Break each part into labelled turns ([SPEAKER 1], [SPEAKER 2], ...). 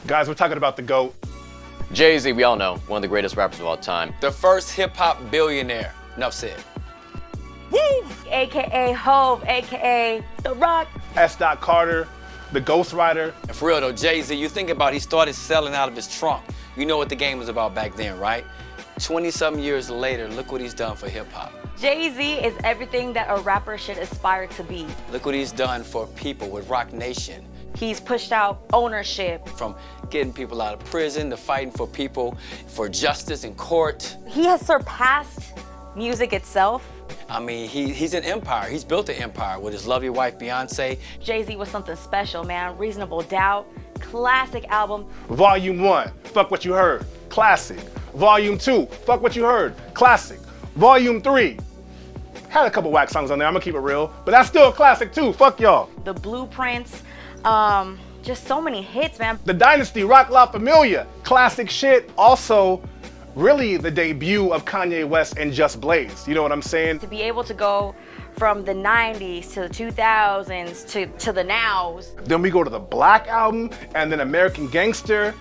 [SPEAKER 1] Guys, we're talking about the GOAT.
[SPEAKER 2] JayZ, we all know, one of the greatest rappers of all time.
[SPEAKER 3] The first hip-hop billionaire. Enough said.
[SPEAKER 4] Woo! AKA Hove, AKA The Rock.
[SPEAKER 1] S. Carter, the Ghost Rider.
[SPEAKER 3] And for real though, JayZ, you think about he started selling out of his trunk. You know what the game was about back then, right? 20-something years later, look what he's done for hip-hop.
[SPEAKER 4] JayZ is everything that a rapper should aspire to be.
[SPEAKER 3] Look what he's done for people with Rock Nation.
[SPEAKER 4] He's pushed out ownership.
[SPEAKER 3] From getting people out of prison to fighting for people for justice in court.
[SPEAKER 4] He has surpassed music itself.
[SPEAKER 3] I mean, he's an empire. He's built an empire with his lovely wife, Beyonce.
[SPEAKER 4] JayZ was something special, man. Reasonable Doubt, classic album.
[SPEAKER 1] Volume 1, fuck what you heard, classic. Volume 2, fuck what you heard, classic. Volume 3, had a couple whack songs on there, I'm gonna keep it real, but that's still a classic too, fuck y'all.
[SPEAKER 4] The Blueprints, just so many hits, man.
[SPEAKER 1] The Dynasty, Rock La Familia, classic shit. Also, really the debut of Kanye West and Just Blaze, you know what I'm saying?
[SPEAKER 4] To be able to go from the 90s to the 2000s to the nows.
[SPEAKER 1] Then we go to the Black album, and then American Gangster,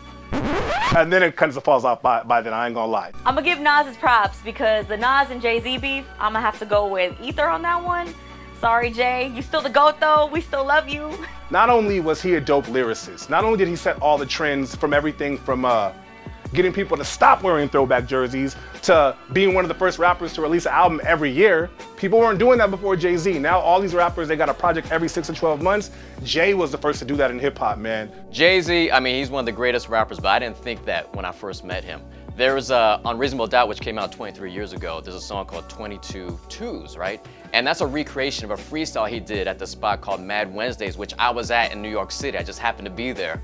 [SPEAKER 1] and then it kind of falls off by then, I ain't gonna lie.
[SPEAKER 4] I'm gonna give Nas his props because the Nas and JayZ beef, I'm gonna have to go with Ether on that one. Sorry, Jay, you still the GOAT though, we still love you.
[SPEAKER 1] Not only was he a dope lyricist, not only did he set all the trends from everything from getting people to stop wearing throwback jerseys to being one of the first rappers to release an album every year. People weren't doing that before JayZ. Now all these rappers, they got a project every 6 to 12 months. Jay was the first to do that in hip hop, man.
[SPEAKER 2] JayZ, I mean, he's one of the greatest rappers, but I didn't think that when I first met him. There was on Reasonable Doubt, which came out 23 years ago, there's a song called 22 Twos, right? And that's a recreation of a freestyle he did at the spot called Mad Wednesdays, which I was at in New York City. I just happened to be there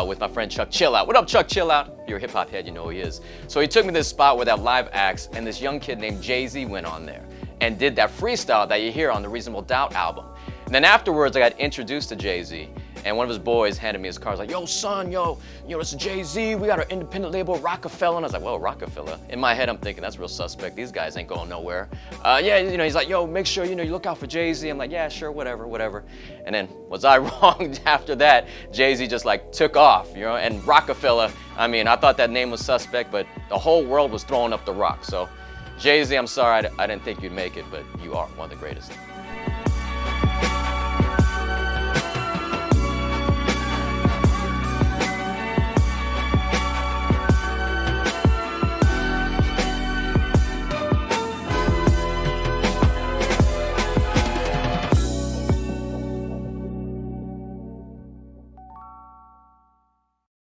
[SPEAKER 2] with my friend Chuck Chillout. What up, Chuck Chillout? You're a hip hop head, you know who he is. So he took me to this spot where that live acts, and this young kid named JayZ went on there and did that freestyle that you hear on the Reasonable Doubt album. And then afterwards, I got introduced to JayZ. And one of his boys handed me his card. He's like, yo, son, this is JayZ. We got our independent label, Rockefeller. And I was like, well, Rockefeller. In my head, I'm thinking, that's real suspect. These guys ain't going nowhere. Yeah, he's like, yo, make sure, you look out for JayZ. I'm like, yeah, sure, whatever. And then, was I wrong? After that, JayZ just like took off, and Rockefeller, I mean, I thought that name was suspect, but the whole world was throwing up the rock. So, JayZ, I'm sorry, I didn't think you'd make it, but you are one of the greatest.